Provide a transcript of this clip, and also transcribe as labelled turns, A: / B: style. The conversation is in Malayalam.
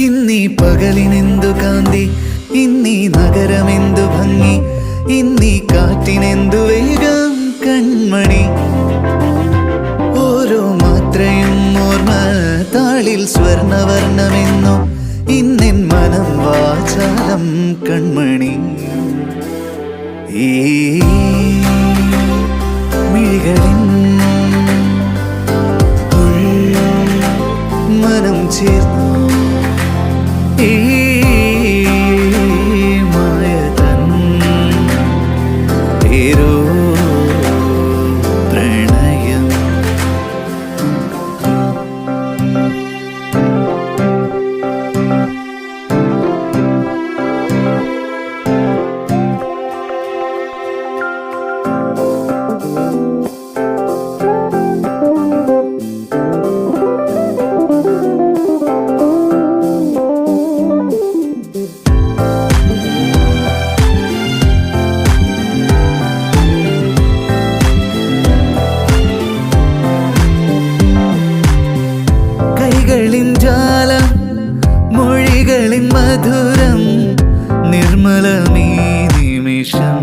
A: ഇന്നീ പകലിനെന്തു കാന്തി, ഇന്നീ നഗരമെന്തു ഭംഗി, ഇന്നീ കാറ്റിനെന്തു വേഗം കൺമണി. ഓരോ മാത്രയും ഓർമ്മ താളിൽ സ്വർണവർണ്ണമെന്നു, ഇന്നെൻ മനം വാചാലം കൺമണി. ഈ മിഴികളിൻ മനം ചേർന്നു ഈ മായതൻ പേരോ പ്രണയം. കൈകളിൻ ജാലം, മൊഴികളിൻ മധുരം, നിർമ്മലമീ നിമിഷം.